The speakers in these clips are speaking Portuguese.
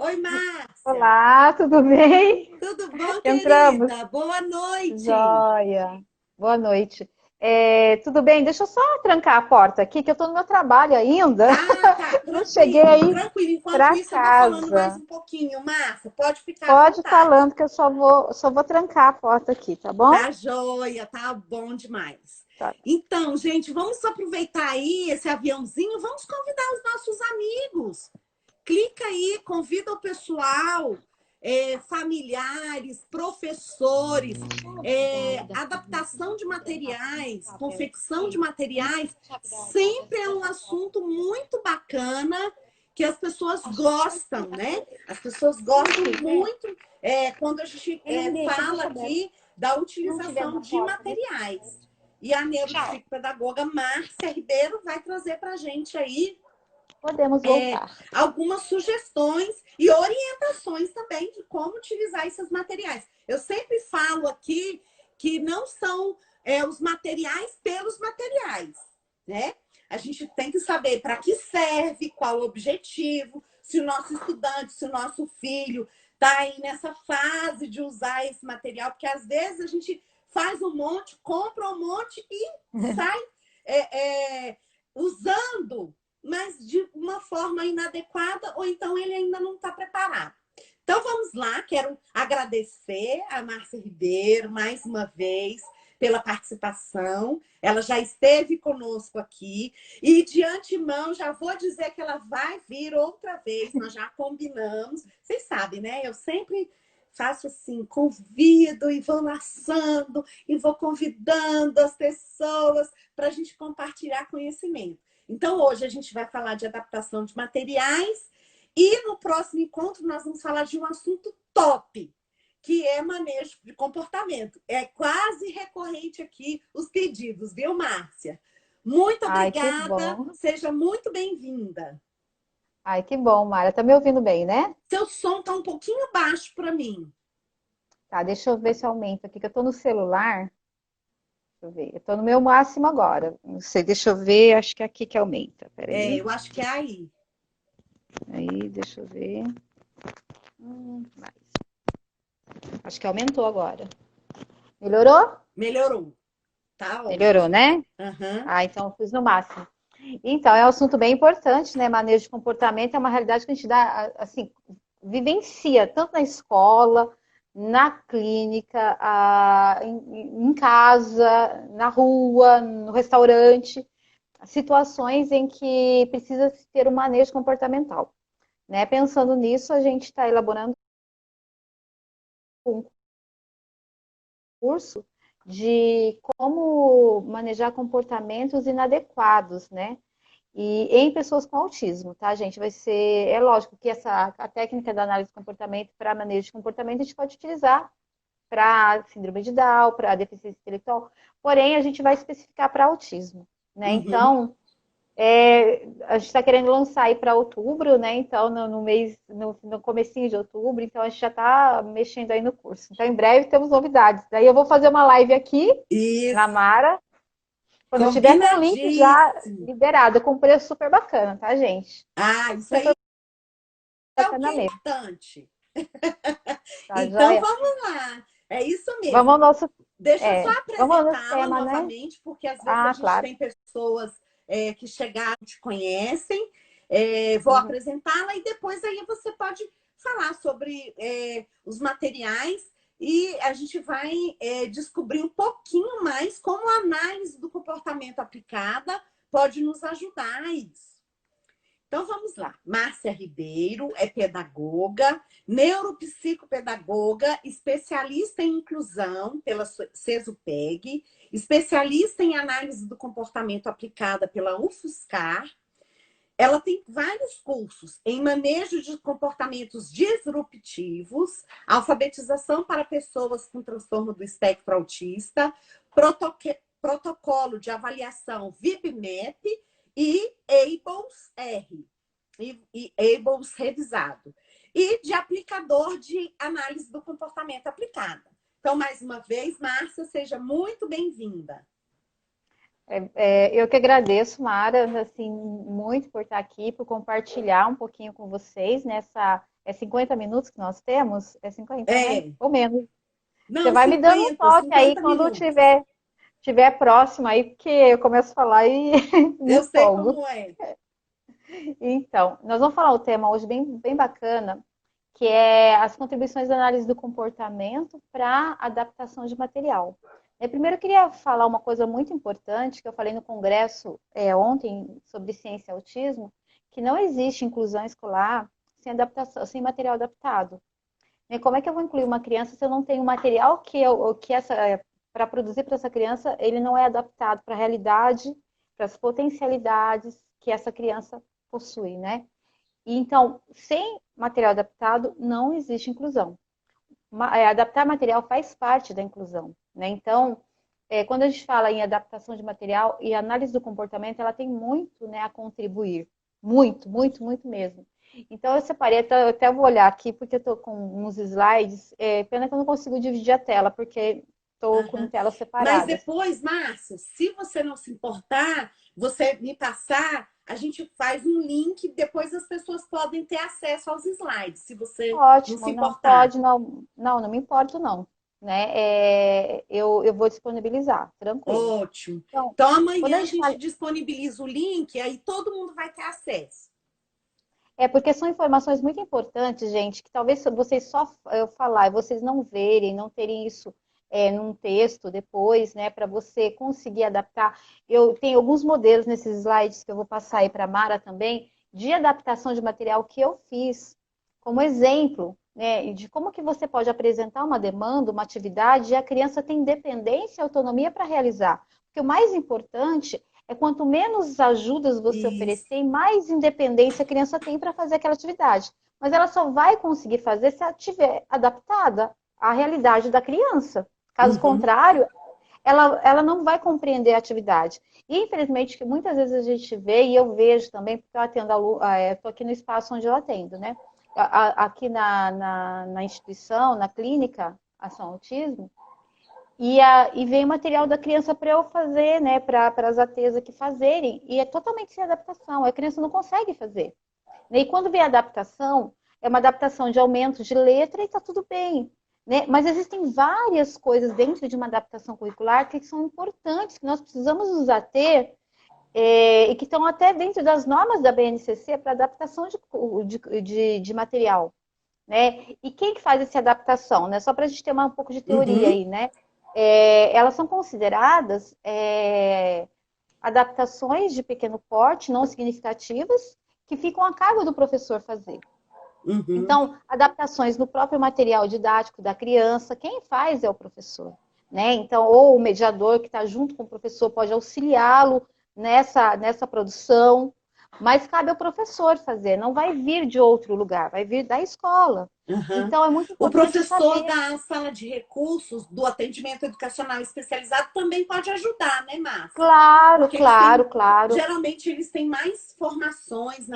Oi, Márcia. Olá, tudo bem? Tudo bom, Entramos. querida? Boa noite. Joia. Boa noite. Tudo bem? Deixa eu só trancar a porta aqui, que eu estou no meu trabalho ainda. Ah, tá, Não cheguei tranquilo, aí tranquilo. Enquanto para isso, eu vou falando mais casa. um pouquinho. Márcia, pode ficar à Pode ir vontade. falando que eu só vou trancar a porta aqui, tá bom? Tá joia, tá bom demais. Tá. Então, gente, vamos aproveitar aí esse aviãozinho, vamos convidar os nossos amigos. Clica aí, convida o pessoal, familiares, professores, adaptação de materiais, confecção de materiais, sempre é um assunto muito bacana que as pessoas gostam, né? As pessoas gostam muito quando a gente fala aqui da utilização de materiais. E a neuropsicopedagoga Márcia Ribeiro vai trazer para a gente aí Podemos voltar. algumas sugestões e orientações também de como utilizar esses materiais. Eu sempre falo aqui que não são os materiais pelos materiais, né? A gente tem que saber para que serve, qual o objetivo, se o nosso estudante, se o nosso filho está aí nessa fase de usar esse material, porque às vezes a gente faz um monte, compra um monte e sai usando, mas de uma forma inadequada, ou então ele ainda não está preparado. Então vamos lá, quero agradecer a Márcia Ribeiro mais uma vez pela participação. Ela já esteve conosco aqui e de antemão já vou dizer que ela vai vir outra vez, nós já combinamos. Vocês sabem, né? Eu sempre faço assim, convido e vou laçando e vou convidando as pessoas para a gente compartilhar conhecimento. Então, hoje a gente vai falar de adaptação de materiais e no próximo encontro nós vamos falar de um assunto top, que é manejo de comportamento. É quase recorrente aqui os pedidos, viu, Márcia? Muito Ai, que obrigada, bom. seja muito bem-vinda. Ai, que bom, Mara. Tá me ouvindo bem, né? Seu som está um pouquinho baixo para mim. Tá, deixa eu ver se aumenta aqui, que eu tô no celular. Deixa eu ver. Eu tô no meu máximo agora. Não sei, deixa eu ver. Acho que é aqui que aumenta. Peraí. Eu acho que é aí. Aí, deixa eu ver. Mais. Acho que aumentou agora. Melhorou? Melhorou. Tá Melhorou, ótimo. né? Uhum. Ah, então eu fiz no máximo. Então, é um assunto bem importante, né? Manejo de comportamento é uma realidade que a gente dá, assim, vivencia, tanto na escola, na clínica, em casa, na rua, no restaurante, situações em que precisa se ter um manejo comportamental, né? Pensando nisso, a gente está elaborando um curso de como manejar comportamentos inadequados, né? E em pessoas com autismo, tá, gente? Vai ser, é lógico que a técnica da análise de comportamento para manejo de comportamento a gente pode utilizar para síndrome de Down, para deficiência intelectual, porém a gente vai especificar para autismo, né? Uhum. Então, a gente está querendo lançar aí para outubro, né? Então, no mês, no comecinho de outubro, então a gente já está mexendo aí no curso. Então, em breve temos novidades. Daí eu vou fazer uma live aqui na Isso. Mara, quando eu tiver com o link já Combinadíssimo. liberado, com preço super bacana, tá, gente? Ah, isso aí Super é o que bacana é mesmo, importante. tá, Então joia? vamos lá. É isso Vamos mesmo. ao nosso, Deixa eu só vamos ao nosso apresentá-la tema, né? novamente, porque às vezes a Ah, gente claro. tem pessoas que chegaram e te conhecem. Vou Uhum. apresentá-la e depois aí você pode falar sobre os materiais e a gente vai descobrir um pouquinho mais como a análise do comportamento aplicada pode nos ajudar a isso. Então vamos lá. Márcia Ribeiro é pedagoga, neuropsicopedagoga, especialista em inclusão pela CESUPEG, especialista em análise do comportamento aplicada pela UFSCar. Ela tem vários cursos em manejo de comportamentos disruptivos, alfabetização para pessoas com transtorno do espectro autista, protocolo de avaliação VIPMAP e ABLES-R, e ABLES revisado, e de aplicador de análise do comportamento aplicada. Então, mais uma vez, Márcia, seja muito bem-vinda. Eu que agradeço, Mara, assim, muito por estar aqui, por compartilhar um pouquinho com vocês nessa É 50 minutos que nós temos? É 50, né? É, Ou menos. Você não, vai me dando um 50, toque aí 50 quando minutos. tiver próximo aí, porque eu começo a falar e me Eu sei empolgo. como é. Então, nós vamos falar o tema hoje bem bacana, que é as contribuições da análise do comportamento para adaptação de material. Primeiro, eu queria falar uma coisa muito importante, que eu falei no congresso ontem sobre ciência e autismo, que não existe inclusão escolar sem adaptação, sem material adaptado. Como é que eu vou incluir uma criança se eu não tenho material para produzir para essa criança, ele não é adaptado para a realidade, para as potencialidades que essa criança possui, né? E, então, sem material adaptado, não existe inclusão. Adaptar material faz parte da inclusão, né? Então, quando a gente fala em adaptação de material e análise do comportamento, ela tem muito, né, a contribuir. Muito, muito, muito mesmo. Então, eu separei, até vou olhar aqui, porque eu estou com uns slides. Pena que eu não consigo dividir a tela, porque estou com Aham. telas Mas separadas. depois, Márcia, se você não se importar, você me passar, a gente faz um link, depois as pessoas podem ter acesso aos slides, se você não se Ótimo, não importar. pode, não me importo, não. Né? Eu vou disponibilizar, tranquilo. Ótimo. Então, Então, quando a amanhã a gente gente fala, disponibiliza o link, aí todo mundo vai ter acesso. porque são informações muito importantes, gente, que talvez vocês só eu falar e vocês não verem, não terem isso num texto depois, né, para você conseguir adaptar. Eu tenho alguns modelos nesses slides que eu vou passar aí para a Mara também, de adaptação de material que eu fiz, como exemplo, né, de como que você pode apresentar uma demanda, uma atividade, e a criança tem independência e autonomia para realizar. Porque o mais importante é quanto menos ajudas você Isso. oferecer, mais independência a criança tem para fazer aquela atividade. Mas ela só vai conseguir fazer se ela estiver adaptada à realidade da criança. Caso Uhum. contrário, ela não vai compreender a atividade. E, infelizmente, que muitas vezes a gente vê, e eu vejo também, porque eu atendo, estou aqui no espaço onde eu atendo, né? Aqui na instituição, na clínica Ação Autismo, e vem material da criança para eu fazer, né, para as ATs aqui fazerem, e é totalmente sem adaptação, a criança não consegue fazer. E quando vem a adaptação, é uma adaptação de aumento de letra e está tudo bem. Né? Mas existem várias coisas dentro de uma adaptação curricular que são importantes, que nós precisamos nos ater, e que estão até dentro das normas da BNCC para adaptação de material. Né? E quem que faz essa adaptação? Né? Só para a gente ter um pouco de teoria Uhum. aí, né? Elas são consideradas adaptações de pequeno porte, não significativas, que ficam a cargo do professor fazer. Uhum. Então, adaptações no próprio material didático da criança, quem faz é o professor. Né? Então, ou o mediador que está junto com o professor pode auxiliá-lo nessa produção, mas cabe ao professor fazer, não vai vir de outro lugar, vai vir da escola. Uhum. Então, é muito O importante professor saber. da sala de recursos do atendimento educacional especializado também pode ajudar, né, Márcia? Claro, Porque eles têm, claro, claro. geralmente eles têm mais formações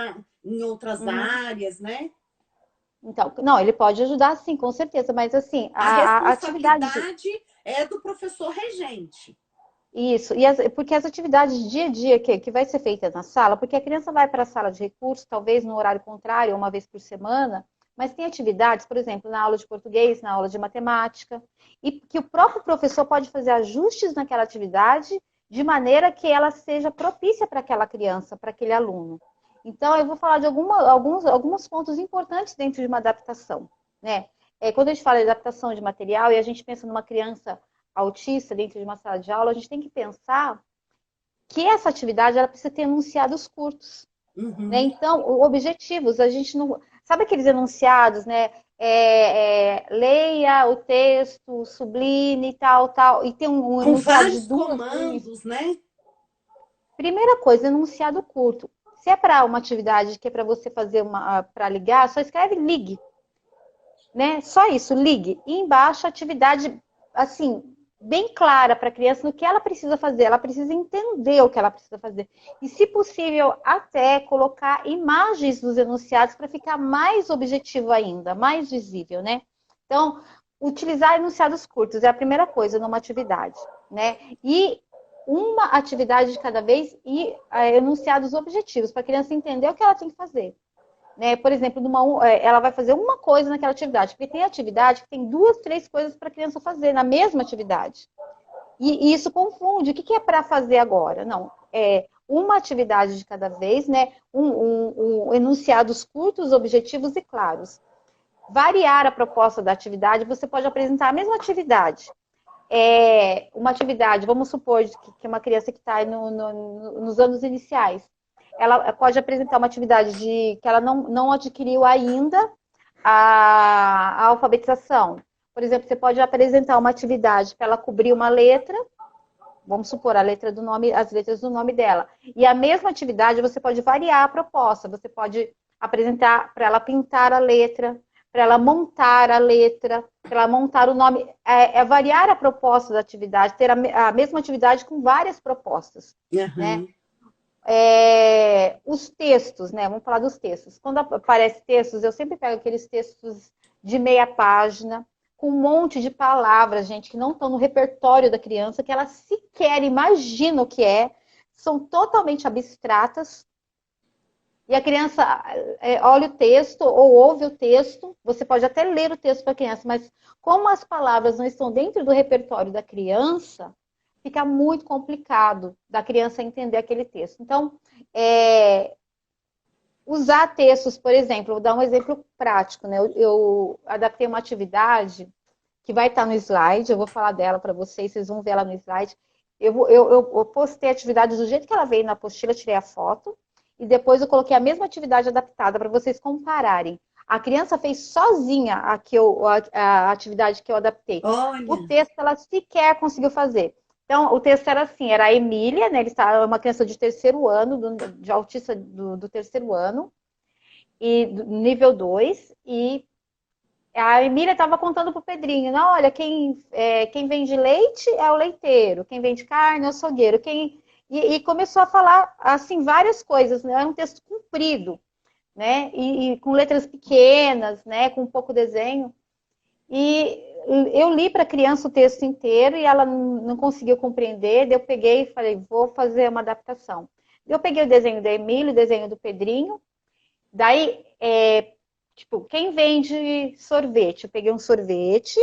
em outras Uhum. áreas, né? Então, não, ele pode ajudar sim, com certeza, mas assim, A a atividade responsabilidade é do professor regente. isso, porque as atividades dia a dia que vai ser feita na sala, porque a criança vai para a sala de recursos, talvez no horário contrário, uma vez por semana, mas tem atividades, por exemplo, na aula de português, na aula de matemática, e que o próprio professor pode fazer ajustes naquela atividade de maneira que ela seja propícia para aquela criança, para aquele aluno. Então, eu vou falar de alguns pontos importantes dentro de uma adaptação, né? Quando a gente fala de adaptação de material e a gente pensa numa criança autista dentro de uma sala de aula, a gente tem que pensar que essa atividade ela precisa ter enunciados curtos. Né? Uhum. Então, objetivos, a gente não. Sabe aqueles enunciados, né? Leia o texto, subline, tal, tal, e tem um Com enunciado de vários 2 linhas. comandos, né? Primeira coisa, enunciado curto. Se é para uma atividade que é para você fazer para ligar, só escreve ligue. Né? Só isso, ligue. E embaixo, atividade, assim, bem clara para a criança no que ela precisa fazer. Ela precisa entender o que ela precisa fazer. E, se possível, até colocar imagens dos enunciados para ficar mais objetivo ainda, mais visível, né? Então, utilizar enunciados curtos é a primeira coisa numa atividade, né? E uma atividade de cada vez e enunciados objetivos, para a criança entender o que ela tem que fazer. né? Por exemplo, ela vai fazer uma coisa naquela atividade, porque tem atividade que tem 2, 3 coisas para a criança fazer na mesma atividade. E isso confunde. O que é para fazer agora? Não, é uma atividade de cada vez, né? Enunciados curtos, objetivos e claros. Variar a proposta da atividade, você pode apresentar a mesma atividade. Uma atividade, vamos supor que uma criança que está nos anos iniciais, ela pode apresentar uma atividade que ela não adquiriu ainda a alfabetização. Por exemplo, você pode apresentar uma atividade para ela cobrir uma letra, vamos supor, as letras do nome dela. E a mesma atividade você pode variar a proposta, você pode apresentar para ela pintar a letra, para ela montar a letra, para ela montar o nome. Variar a proposta da atividade, ter a mesma atividade com várias propostas. Uhum. Né? Os textos, né? Vamos falar dos textos. Quando aparece textos, eu sempre pego aqueles textos de meia página, com um monte de palavras, gente, que não estão no repertório da criança, que ela sequer imagina o que é, são totalmente abstratas. E a criança olha o texto ou ouve o texto, você pode até ler o texto para a criança, mas como as palavras não estão dentro do repertório da criança, fica muito complicado da criança entender aquele texto. Então, usar textos, por exemplo, vou dar um exemplo prático, né? Eu adaptei uma atividade que vai estar no slide, eu vou falar dela para vocês vão ver ela no slide. Eu postei a atividade do jeito que ela veio na apostila, tirei a foto, e depois eu coloquei a mesma atividade adaptada para vocês compararem. A criança fez sozinha a atividade que eu adaptei. Olha. O texto ela sequer conseguiu fazer. Então, o texto era assim, era a Emília, né? Ele está uma criança de terceiro ano, de autista do terceiro ano, e do nível 2, e a Emília estava contando para o Pedrinho, não, olha, quem vende leite é o leiteiro, quem vende carne é o açougueiro, e começou a falar, assim, várias coisas, né? Era um texto comprido, né? E com letras pequenas, né? Com pouco desenho. E eu li para a criança o texto inteiro e ela não conseguiu compreender. Daí eu peguei e falei, vou fazer uma adaptação. Eu peguei o desenho da Emília, o desenho do Pedrinho. Daí, tipo, quem vende sorvete? Eu peguei um sorvete,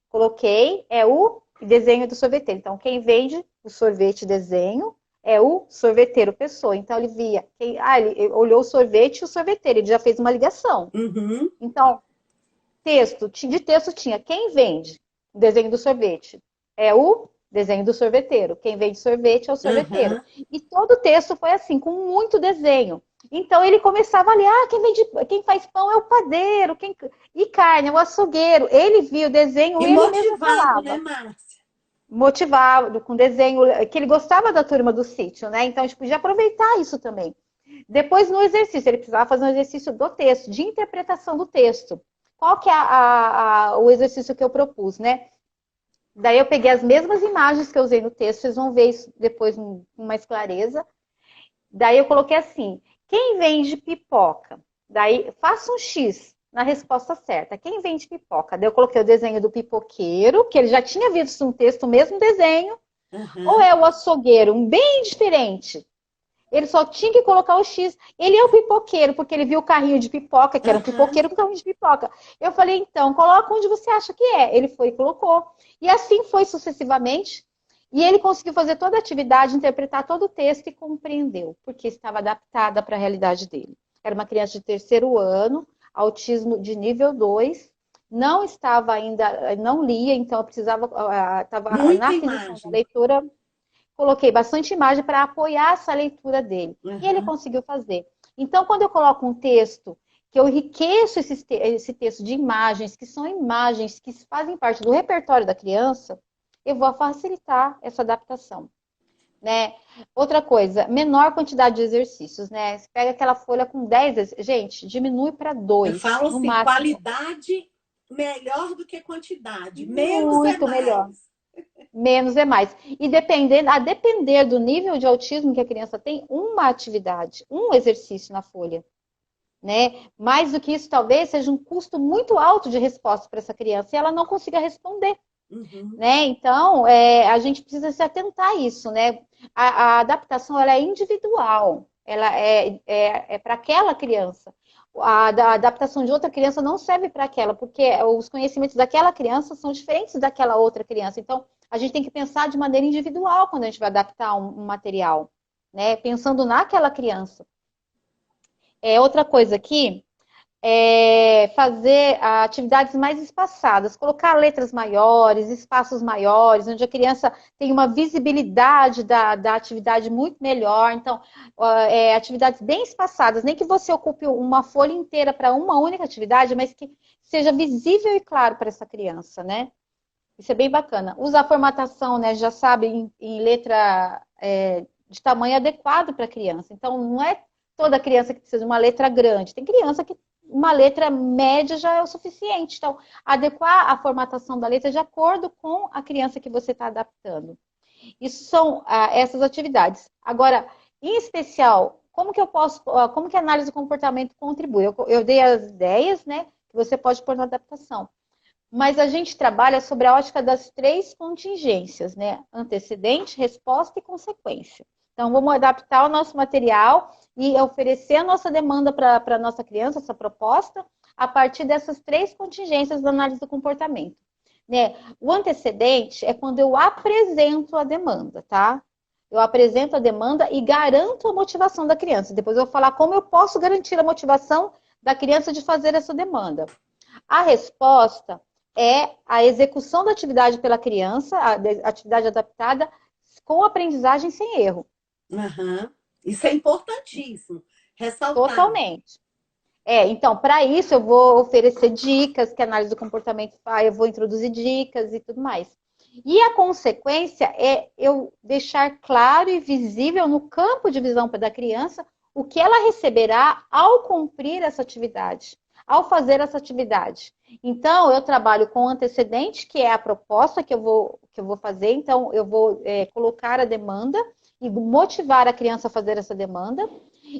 coloquei, o desenho do sorveteiro. Então, quem vende o sorvete desenho é o sorveteiro pessoa. Então, ele via, ele olhou o sorvete e o sorveteiro, ele já fez uma ligação. Uhum. Então, de texto tinha quem vende o desenho do sorvete é o desenho do sorveteiro. Quem vende sorvete é o sorveteiro. Uhum. E todo o texto foi assim, com muito desenho. Então ele começava a ler, quem faz pão é o padeiro, e carne é o açougueiro. Ele via o desenho, e ele mesmo falava. Né, Márcia? Motivado, com desenho, que ele gostava da turma do sítio, né? Então a gente podia aproveitar isso também. Depois no exercício, ele precisava fazer um exercício do texto, de interpretação do texto. Qual que é o exercício que eu propus, né? Daí eu peguei as mesmas imagens que eu usei no texto, vocês vão ver isso depois com mais clareza. Daí eu coloquei assim, quem vende pipoca? Daí faça um X na resposta certa. Quem vende pipoca? Daí eu coloquei o desenho do pipoqueiro, que ele já tinha visto no texto o mesmo desenho. Uhum. Ou é o açougueiro, um bem diferente. Ele só tinha que colocar o X. Ele é o pipoqueiro, porque ele viu o carrinho de pipoca, que era um pipoqueiro com carrinho de pipoca. Eu falei, então, coloca onde você acha que é. Ele foi e colocou. E assim foi sucessivamente. E ele conseguiu fazer toda a atividade, interpretar todo o texto e compreendeu, porque estava adaptada para a realidade dele. Era uma criança de terceiro ano, autismo de nível 2, não estava ainda, não lia, então eu precisava, estava na aquisição da leitura. Coloquei bastante imagem para apoiar essa leitura dele. Uhum. E ele conseguiu fazer. Então, quando eu coloco um texto, que eu enriqueço esse texto de imagens, que são imagens que fazem parte do repertório da criança, eu vou facilitar essa adaptação. Né? Outra coisa, menor quantidade de exercícios. Né? Você pega aquela folha com 10, gente, diminui para 2. Eu falo assim, máximo. Qualidade melhor do que quantidade. Menos muito é mais. Melhor. Menos é mais. E a depender do nível de autismo que a criança tem, uma atividade, um exercício na folha. Né? Mais do que isso, talvez seja um custo muito alto de resposta para essa criança e ela não consiga responder. Uhum. Né? Então, a gente precisa se atentar a isso. Né? A adaptação ela é individual, ela é para aquela criança. a adaptação de outra criança não serve para aquela, porque os conhecimentos daquela criança são diferentes daquela outra criança. Então, a gente tem que pensar de maneira individual quando a gente vai adaptar um material, né? Pensando naquela criança. Outra coisa aqui fazer atividades mais espaçadas, colocar letras maiores, espaços maiores, onde a criança tem uma visibilidade da atividade muito melhor. Então, atividades bem espaçadas, nem que você ocupe uma folha inteira para uma única atividade, mas que seja visível e claro para essa criança, né? Isso é bem bacana. Usar formatação, né? Já sabe, em letra de tamanho adequado para a criança. Então, não é toda criança que precisa de uma letra grande. Tem criança que uma letra média já é o suficiente. Então, adequar a formatação da letra de acordo com a criança que você está adaptando. Isso são essas atividades. Agora, em especial, como que a análise do comportamento contribui? Eu dei as ideias, né, que você pode pôr na adaptação. Mas a gente trabalha sobre a ótica das 3 contingências, né? Antecedente, resposta e consequência. Então, vamos adaptar o nosso material e oferecer a nossa demanda para a nossa criança, essa proposta, a partir dessas 3 contingências da análise do comportamento. Né? O antecedente é quando eu apresento a demanda, tá? Eu apresento a demanda e garanto a motivação da criança. Depois eu vou falar como eu posso garantir a motivação da criança de fazer essa demanda. A resposta é a execução da atividade pela criança, a atividade adaptada, com aprendizagem sem erro. Uhum. Isso é importantíssimo, ressaltar. Totalmente. Então, para isso eu vou oferecer dicas, que a análise do comportamento faz, eu vou introduzir dicas e tudo mais. E a consequência é eu deixar claro e visível no campo de visão da criança o que ela receberá ao cumprir essa atividade, ao fazer essa atividade. Então, eu trabalho com antecedente, que é a proposta que eu vou fazer. Então, eu vou colocar a demanda e motivar a criança a fazer essa demanda.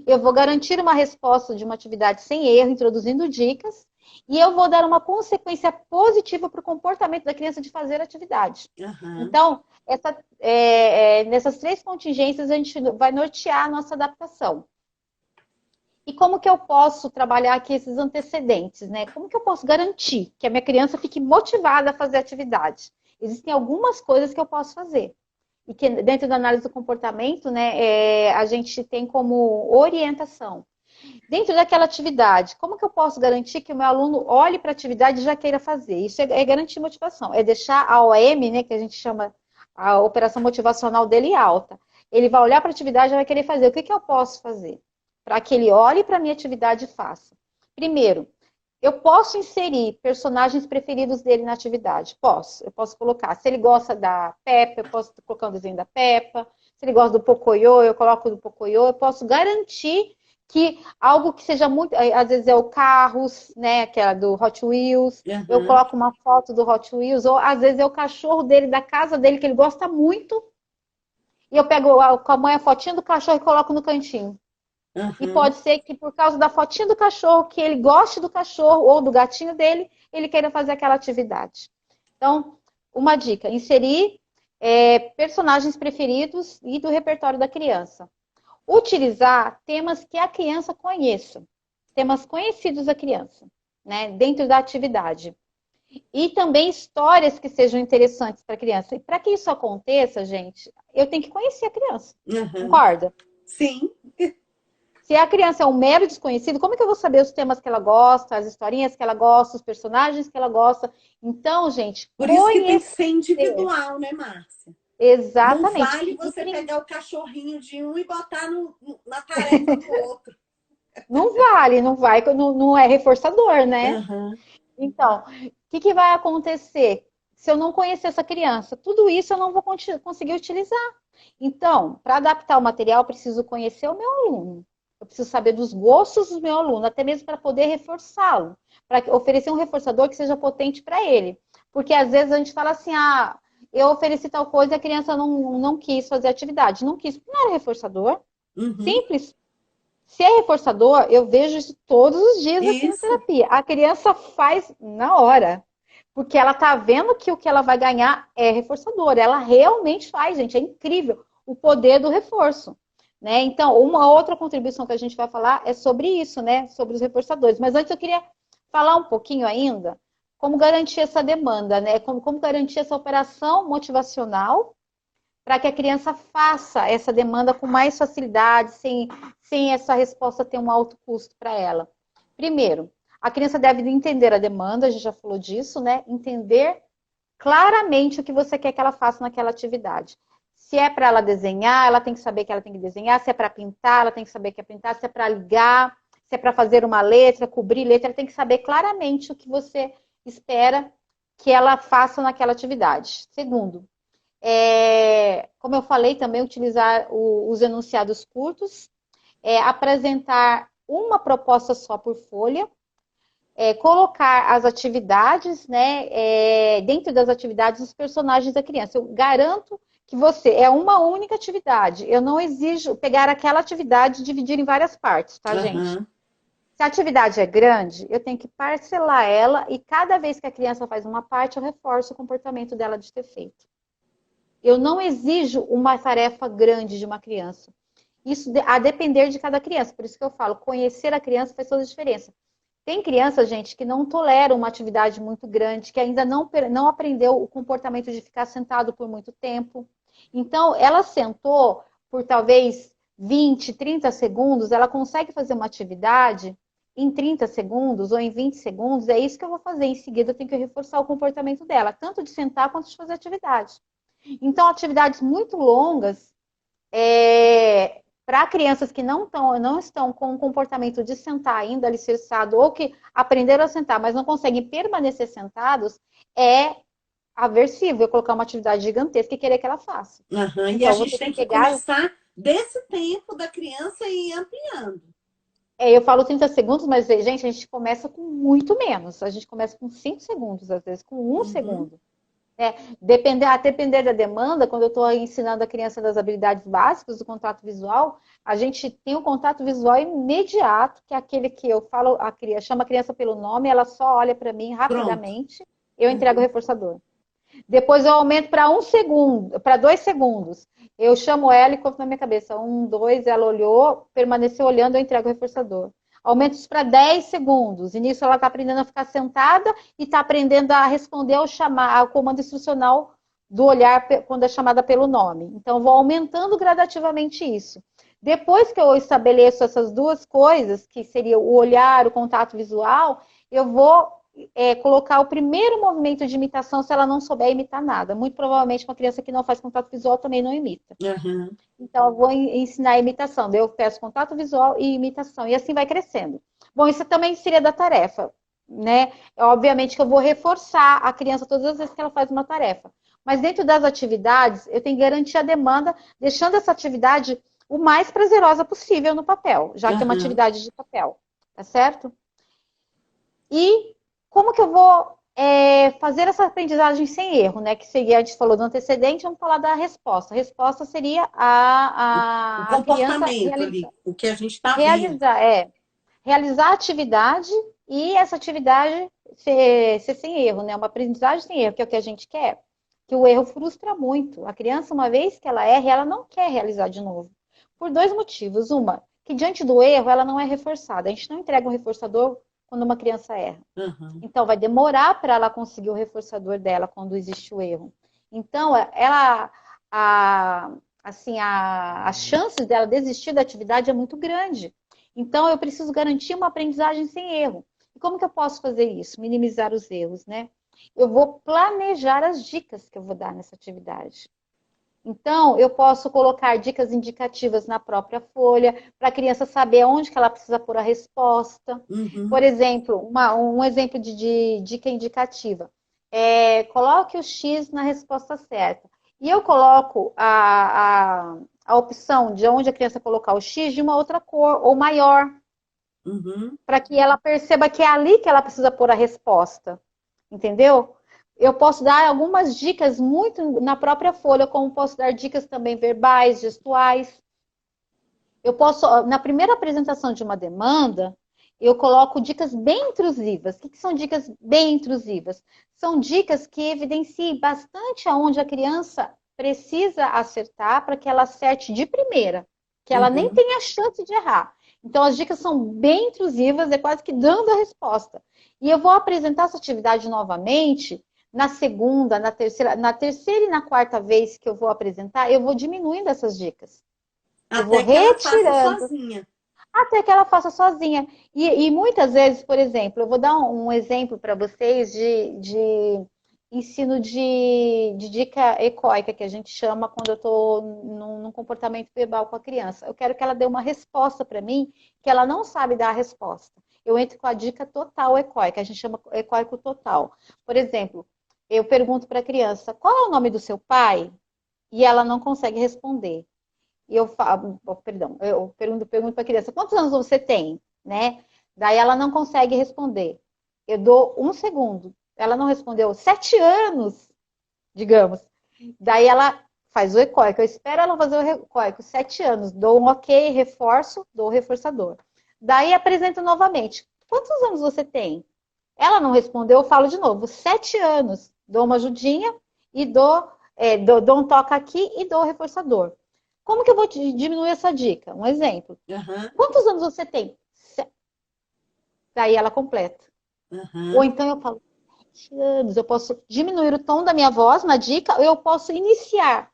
Eu vou garantir uma resposta de uma atividade sem erro, introduzindo dicas. E eu vou dar uma consequência positiva para o comportamento da criança de fazer a atividade. Uhum. Então, nessas 3 contingências, a gente vai nortear a nossa adaptação. E como que eu posso trabalhar aqui esses antecedentes, né? Como que eu posso garantir que a minha criança fique motivada a fazer a atividade? Existem algumas coisas que eu posso fazer. E que dentro da análise do comportamento, né, a gente tem como orientação. Dentro daquela atividade, como que eu posso garantir que o meu aluno olhe para a atividade e já queira fazer? Isso é garantir motivação. É deixar a OM, né, que a gente chama a operação motivacional dele alta. Ele vai olhar para a atividade e já vai querer fazer. O que eu posso fazer? Para que ele olhe para a minha atividade e faça. Primeiro, eu posso inserir personagens preferidos dele na atividade? Posso. Eu posso colocar. Se ele gosta da Peppa, eu posso colocar um desenho da Peppa. Se ele gosta do Pocoyo, eu coloco do Pocoyo. Eu posso garantir que algo que seja muito... Às vezes é o Carros, né? Aquela do Hot Wheels. Uhum. Eu coloco uma foto do Hot Wheels. Ou às vezes é o cachorro dele, da casa dele, que ele gosta muito. E eu pego com a mãe a fotinha do cachorro e coloco no cantinho. Uhum. E pode ser que por causa da fotinha do cachorro, que ele goste do cachorro ou do gatinho dele, ele queira fazer aquela atividade. Então, uma dica, inserir personagens preferidos e do repertório da criança. Utilizar temas que a criança conheça, temas conhecidos da criança, né, dentro da atividade. E também histórias que sejam interessantes para a criança. E para que isso aconteça, gente, eu tenho que conhecer a criança. Uhum. Concorda? Sim. Se a criança é um mero desconhecido, como é que eu vou saber os temas que ela gosta, as historinhas que ela gosta, os personagens que ela gosta? Então, gente, por isso que tem que ser individual, né, Márcia? Exatamente. Não vale você pegar o cachorrinho de um e botar na tarefa do outro. Não vale, não é reforçador, né? Uhum. Então, o que vai acontecer? Se eu não conhecer essa criança, tudo isso eu não vou conseguir utilizar. Então, para adaptar o material, eu preciso conhecer o meu aluno. Eu preciso saber dos gostos do meu aluno, até mesmo para poder reforçá-lo, para oferecer um reforçador que seja potente para ele. Porque às vezes a gente fala assim, eu ofereci tal coisa e a criança não quis fazer atividade. Não quis, não era reforçador. Uhum. Simples. Se é reforçador, eu vejo isso todos os dias aqui na terapia. A criança faz na hora. Porque ela está vendo que o que ela vai ganhar é reforçador. Ela realmente faz, gente. É incrível o poder do reforço. né? Então, uma outra contribuição que a gente vai falar é sobre isso, né? Sobre os reforçadores. Mas antes eu queria falar um pouquinho ainda como garantir essa demanda, né? Como garantir essa operação motivacional para que a criança faça essa demanda com mais facilidade, sem essa resposta ter um alto custo para ela. Primeiro, a criança deve entender a demanda, a gente já falou disso, né? Entender claramente o que você quer que ela faça naquela atividade. Se é para ela desenhar, ela tem que saber que ela tem que desenhar. Se é para pintar, ela tem que saber que é pintar. Se é para ligar, se é para fazer uma letra, cobrir letra, ela tem que saber claramente o que você espera que ela faça naquela atividade. Segundo, como eu falei também, utilizar os enunciados curtos, apresentar uma proposta só por folha, colocar as atividades, né, dentro das atividades, os personagens da criança. Eu garanto que é uma única atividade. Eu não exijo pegar aquela atividade e dividir em várias partes, tá, gente? Se a atividade é grande, eu tenho que parcelar ela e cada vez que a criança faz uma parte, eu reforço o comportamento dela de ter feito. Eu não exijo uma tarefa grande de uma criança. Isso a depender de cada criança. Por isso que eu falo, conhecer a criança faz toda a diferença. Tem criança, gente, que não tolera uma atividade muito grande, que ainda não aprendeu o comportamento de ficar sentado por muito tempo. Então, ela sentou por talvez 20, 30 segundos, ela consegue fazer uma atividade em 30 segundos ou em 20 segundos, é isso que eu vou fazer. Em seguida, eu tenho que reforçar o comportamento dela, tanto de sentar quanto de fazer atividade. Então, atividades muito longas, para crianças que não estão com o comportamento de sentar ainda alicerçado, ou que aprenderam a sentar, mas não conseguem permanecer sentados, é aversivo eu colocar uma atividade gigantesca e querer que ela faça. Então, e a gente tem que começar desse tempo da criança e ir ampliando. Eu falo 30 segundos, mas, gente, a gente começa com muito menos. A gente começa com 5 segundos, às vezes, com 1 segundo. A depender da demanda, quando eu estou ensinando a criança das habilidades básicas do contato visual, a gente tem o contato visual imediato, que é aquele que eu falo, chama a criança pelo nome, ela só olha para mim rapidamente, eu entrego o reforçador. Depois eu aumento para 1 segundo, para 2 segundos. Eu chamo ela e conto na minha cabeça. 1, 2, ela olhou, permaneceu olhando, eu entrego o reforçador. Aumento isso para 10 segundos. E nisso ela está aprendendo a ficar sentada e está aprendendo a responder ao comando instrucional do olhar quando é chamada pelo nome. Então, eu vou aumentando gradativamente isso. Depois que eu estabeleço essas duas coisas, que seria o olhar, o contato visual, eu vou colocar o primeiro movimento de imitação se ela não souber imitar nada. Muito provavelmente uma criança que não faz contato visual também não imita. Então, eu vou ensinar a imitação. Daí eu peço contato visual e imitação. E assim vai crescendo. Bom, isso também seria da tarefa, né? Obviamente que eu vou reforçar a criança todas as vezes que ela faz uma tarefa. Mas dentro das atividades, eu tenho que garantir a demanda, deixando essa atividade o mais prazerosa possível no papel, já que é uma atividade de papel. Tá certo? E como que eu vou fazer essa aprendizagem sem erro, né? Que seria, a gente falou do antecedente, vamos falar da resposta. A resposta seria o comportamento ali, o que a gente está vendo. Realizar a atividade e essa atividade ser sem erro, né? Uma aprendizagem sem erro, que é o que a gente quer. Que o erro frustra muito. A criança, uma vez que ela erra, ela não quer realizar de novo. Por 2 motivos. Uma, que diante do erro, ela não é reforçada. A gente não entrega um reforçador quando uma criança erra. Então, vai demorar para ela conseguir o reforçador dela quando existe o erro. Então, as chances dela desistir da atividade é muito grande. Então, eu preciso garantir uma aprendizagem sem erro. E como que eu posso fazer isso? Minimizar os erros, né? Eu vou planejar as dicas que eu vou dar nessa atividade. Então, eu posso colocar dicas indicativas na própria folha, para a criança saber onde que ela precisa pôr a resposta. Por exemplo, um exemplo de dica indicativa. Coloque o X na resposta certa. E eu coloco a opção de onde a criança colocar o X de uma outra cor, ou maior. Para que ela perceba que é ali que ela precisa pôr a resposta. Entendeu? Eu posso dar algumas dicas muito na própria folha, como posso dar dicas também verbais, gestuais. Eu posso, na primeira apresentação de uma demanda, eu coloco dicas bem intrusivas. O que são dicas bem intrusivas? São dicas que evidenciem bastante aonde a criança precisa acertar para que ela acerte de primeira. que ela nem tem a chance de errar. Então, as dicas são bem intrusivas, é quase que dando a resposta. E eu vou apresentar essa atividade novamente na segunda, na terceira e na quarta vez que eu vou apresentar, eu vou diminuindo essas dicas. Eu vou Até que ela faça retirando. sozinha. Até que ela faça sozinha. E muitas vezes, por exemplo, eu vou dar um exemplo para vocês de ensino de dica ecoica, que a gente chama quando eu estou num comportamento verbal com a criança. Eu quero que ela dê uma resposta para mim, que ela não sabe dar a resposta. Eu entro com a dica total ecoica, a gente chama ecoico total. Por exemplo, eu pergunto para a criança, qual é o nome do seu pai? E ela não consegue responder. E eu falo, perdão, eu pergunto para a criança, quantos anos você tem? Né? Daí ela não consegue responder. Eu dou 1 segundo. Ela não respondeu 7 anos, digamos. Daí ela faz o ecoico. Eu espero ela fazer o ecoico 7 anos. Dou um ok, reforço, dou o reforçador. Daí apresento novamente. Quantos anos você tem? Ela não respondeu, eu falo de novo. 7 anos. Dou uma ajudinha e dou um toque aqui e dou o reforçador. Como que eu vou diminuir essa dica? Um exemplo. Quantos anos você tem? Daí ela completa. Ou então eu falo, 7 anos. Eu posso diminuir o tom da minha voz na dica, ou eu posso iniciar.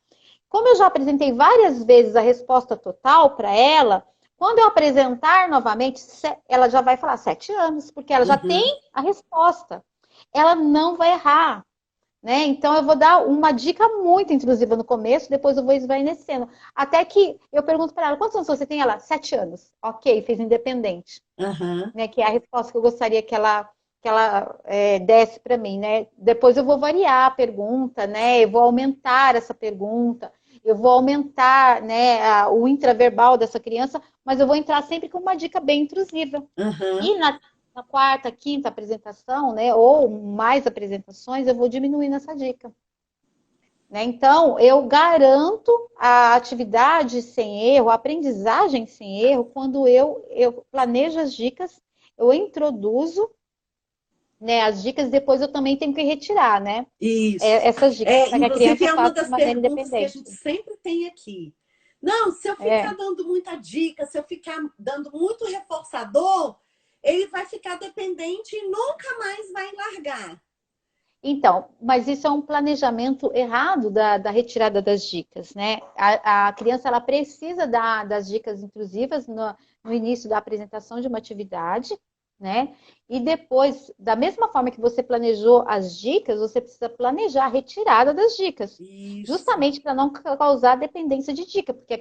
Como eu já apresentei várias vezes a resposta total para ela, quando eu apresentar novamente, ela já vai falar 7 anos, porque ela já tem a resposta. Ela não vai errar. Né? Então, eu vou dar uma dica muito intrusiva no começo, depois eu vou esvaecendo. Até que eu pergunto para ela, quantos anos você tem? Ela, 7 anos. Ok, fez independente. Né? Que é a resposta que eu gostaria que ela desse para mim. Né? Depois eu vou variar a pergunta, né? Eu vou aumentar essa pergunta, eu vou aumentar, né, o intraverbal dessa criança, mas eu vou entrar sempre com uma dica bem intrusiva. E na quarta, quinta apresentação, né, ou mais apresentações, eu vou diminuindo essa dica. Né? Então, eu garanto a atividade sem erro, a aprendizagem sem erro, quando eu planejo as dicas, eu introduzo, né, as dicas, depois eu também tenho que retirar, né? Isso. Essas dicas, para que a Inclusive, criança é uma faça de das maneira perguntas que a independente. gente sempre tem aqui. Não, se eu ficar dando muita dica, se eu ficar dando muito reforçador, ele vai ficar dependente e nunca mais vai largar. Então, mas isso é um planejamento errado da retirada das dicas, né? A criança ela precisa das dicas intrusivas no início da apresentação de uma atividade, né? E depois, da mesma forma que você planejou as dicas, você precisa planejar a retirada das dicas, justamente para não causar dependência de dica, porque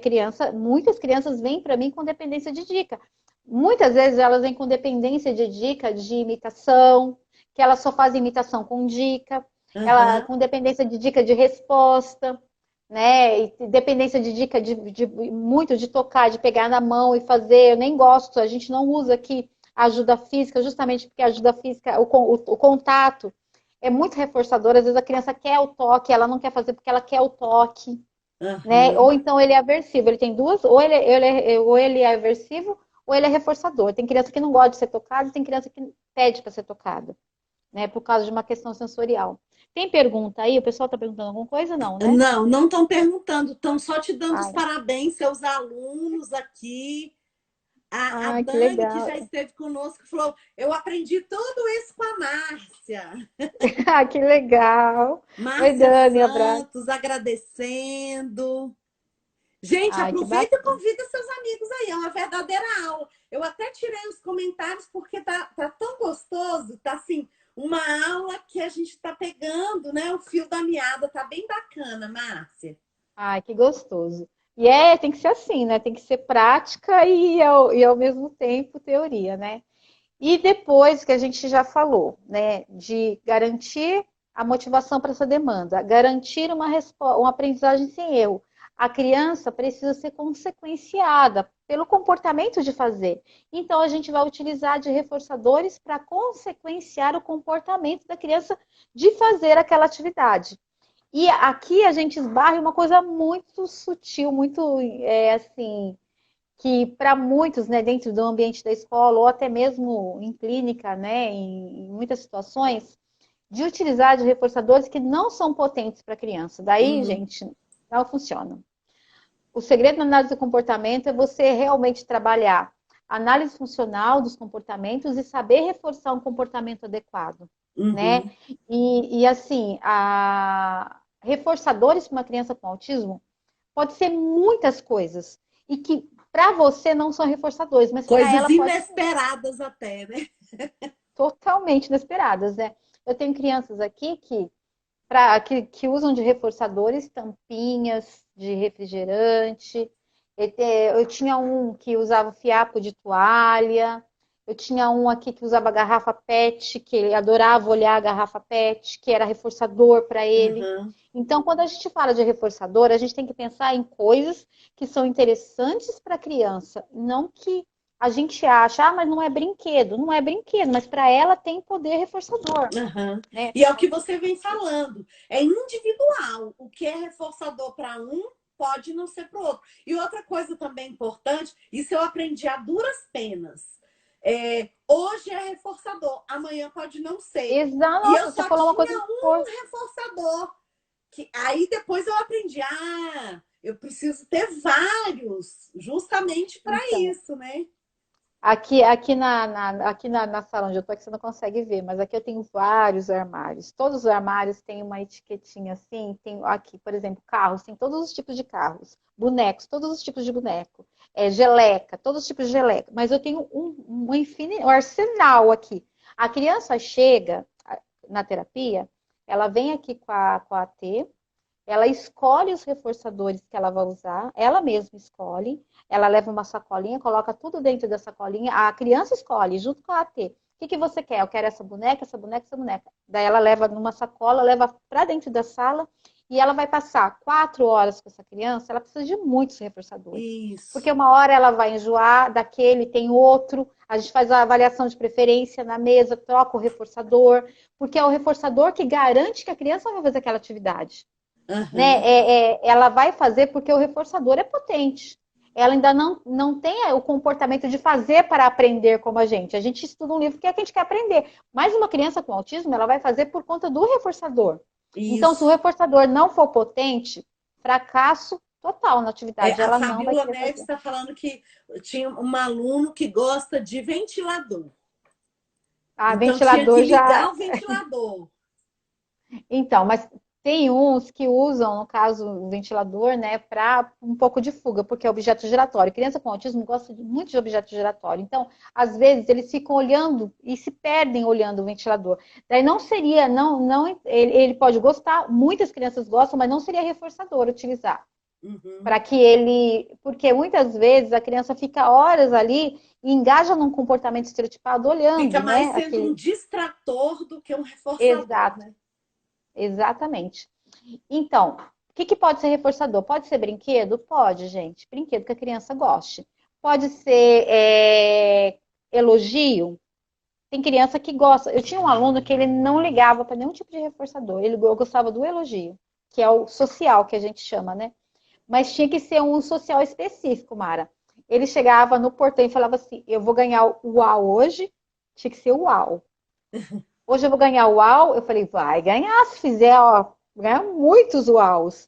muitas crianças vêm para mim com dependência de dica. Muitas vezes elas vêm com dependência de dica de imitação, que ela só faz imitação com dica, ela com dependência de dica de resposta, né? E dependência de dica muito de tocar, de pegar na mão e fazer. Eu nem gosto, a gente não usa aqui ajuda física, justamente porque a ajuda física, o contato é muito reforçador. Às vezes a criança quer o toque, ela não quer fazer porque ela quer o toque, né? Ou então ele é aversivo, ele tem duas, ou ele é aversivo, ou ele é reforçador. Tem criança que não gosta de ser tocada, tem criança que pede para ser tocada. Né, por causa de uma questão sensorial. Tem pergunta aí? O pessoal está perguntando alguma coisa? Não, né? Não estão perguntando, estão só te dando os parabéns, seus alunos aqui. A Que Dani, que legal. já esteve conosco, falou: eu aprendi tudo isso com a Márcia. Que legal. Oi, Márcia Dani, abraço. Santos, agradecendo. Gente, Que aproveita e bacana. convida seus amigos aí, é uma verdadeira aula. Eu até tirei os comentários porque tá tão gostoso, tá assim, uma aula que a gente tá pegando, né? O fio da meada, tá bem bacana, Márcia. Que gostoso. E tem que ser assim, né? Tem que ser prática e ao mesmo tempo teoria, né? E depois que a gente já falou, né, de garantir a motivação para essa demanda, garantir uma aprendizagem sem erro, a criança precisa ser consequenciada pelo comportamento de fazer. Então, a gente vai utilizar de reforçadores para consequenciar o comportamento da criança de fazer aquela atividade. E aqui a gente esbarra em uma coisa muito sutil, muito assim, que para muitos, né, dentro do ambiente da escola, ou até mesmo em clínica, né, em muitas situações, de utilizar de reforçadores que não são potentes para a criança. Daí, gente, não funciona. o segredo na análise do comportamento é você realmente trabalhar a análise funcional dos comportamentos e saber reforçar um comportamento adequado, né? Uhum. E assim, reforçadores para uma criança com autismo pode ser muitas coisas. E que para você não são reforçadores, mas para Coisas ela pode ser inesperadas até, né? totalmente inesperadas, né? Eu tenho crianças aqui que usam de reforçadores, tampinhas de refrigerante. Eu tinha um que usava fiapo de toalha. Eu tinha um aqui que usava garrafa PET, que ele adorava olhar a garrafa PET, que era reforçador para ele. Uhum. Então, quando a gente fala de reforçador, a gente tem que pensar em coisas que são interessantes para a criança, não que a gente acha, mas não é brinquedo. Não é brinquedo, mas para ela tem poder reforçador, Uhum. né? E é o que você vem falando, é individual. O que é reforçador para um pode não ser para o outro. E outra coisa também importante, isso eu aprendi a duras penas. Hoje é reforçador, amanhã pode não ser. Exato, E eu nossa, você só falou uma coisa tinha muito um forte. reforçador. Aí depois eu aprendi, eu preciso ter vários, justamente para Então, isso, né? aqui na sala onde eu tô, aqui você não consegue ver, mas aqui eu tenho vários armários. Todos os armários têm uma etiquetinha assim. Tem aqui, por exemplo, carros, tem todos os tipos de carros. Bonecos, todos os tipos de boneco. Geleca, todos os tipos de geleca. Mas eu tenho um arsenal aqui. A criança chega na terapia, ela vem aqui com a AT, ela escolhe os reforçadores que ela vai usar, ela mesma escolhe, ela leva uma sacolinha, coloca tudo dentro da sacolinha, a criança escolhe, junto com a AT. O que você quer? Eu quero essa boneca, essa boneca, essa boneca. Daí ela leva numa sacola, leva para dentro da sala e ela vai passar 4 horas com essa criança, ela precisa de muitos reforçadores. Isso. Porque uma hora ela vai enjoar daquele, tem outro, a gente faz a avaliação de preferência na mesa, troca o reforçador, porque é o reforçador que garante que a criança vai fazer aquela atividade, né? Uhum. Ela vai fazer porque o reforçador é potente. Ela ainda não tem o comportamento de fazer para aprender como a gente. A gente estuda um livro que é que a gente quer aprender. Mas uma criança com autismo, ela vai fazer por conta do reforçador. Então, se o Isso. reforçador não for potente, fracasso total na atividade. A Ela não vai Fabiola querer Neves fazer. está falando que tinha um aluno que gosta de ventilador. A Então tinha que ventilador ligar já. o ventilador. Então, mas tem uns que usam, no caso, o ventilador, né, para um pouco de fuga, porque é objeto giratório. Criança com autismo gosta muito de objeto giratório. Então, às vezes, eles ficam olhando e se perdem olhando o ventilador. Daí não seria, ele pode gostar, muitas crianças gostam, mas não seria reforçador utilizar. Uhum. Para que ele. Porque muitas vezes a criança fica horas ali e engaja num comportamento estereotipado Fica olhando, mais né? sendo um Aquele. distrator do que um reforçador, Exato, né? exatamente. Então, o que pode ser reforçador? Pode ser brinquedo? Pode, gente. Brinquedo que a criança goste. Pode ser elogio. Tem criança que gosta. Eu tinha um aluno que ele não ligava para nenhum tipo de reforçador. Ele gostava do elogio, que é o social que a gente chama, né? Mas tinha que ser um social específico, Mara. Ele chegava no portão e falava assim: eu vou ganhar o UAU hoje. Tinha que ser o UAU. Hoje eu vou ganhar o UAU. Eu falei: vai ganhar, se fizer, ó, ganhar muitos UAUs.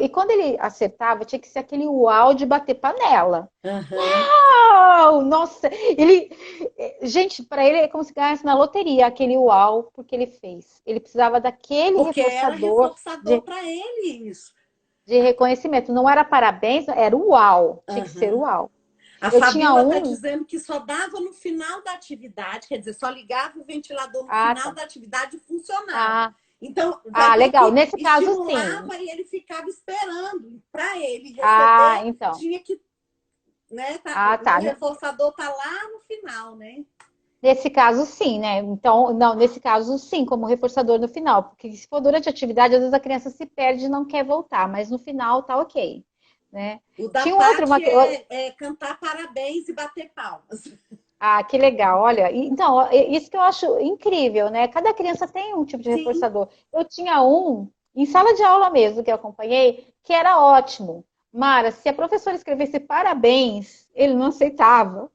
E quando ele acertava, tinha que ser aquele UAU de bater panela. Uhum. Uau! Nossa, gente, para ele é como se ganhasse na loteria aquele UAU, porque ele fez. Ele precisava daquele Porque era reforçador reforçador de, para ele isso. de reconhecimento. Não era parabéns, era uau. Tinha que ser Uhum. uau. A Eu tinha Fabiola está um. dizendo que só dava no final da atividade, quer dizer, só ligava o ventilador no Ah, final tá. da atividade e funcionava. Ah, Então, vai ter legal. que Nesse caso, sim. estimulava e ele ficava esperando. Para ele Ah, receber, então. tinha que, né, Ah, o tá. reforçador tá lá no final, né? Nesse caso, sim, né? Então, não, nesse caso, sim, como reforçador no final. Porque se for durante a atividade, às vezes a criança se perde e não quer voltar, mas no final tá ok, né? O da Tinha um outro, Paty é cantar parabéns e bater palmas. Ah, que legal. Olha, então, isso que eu acho incrível, né? Cada criança tem um tipo de Sim. reforçador. Eu tinha um, em sala de aula mesmo, que eu acompanhei, que era ótimo. Mara, se a professora escrevesse parabéns, ele não aceitava.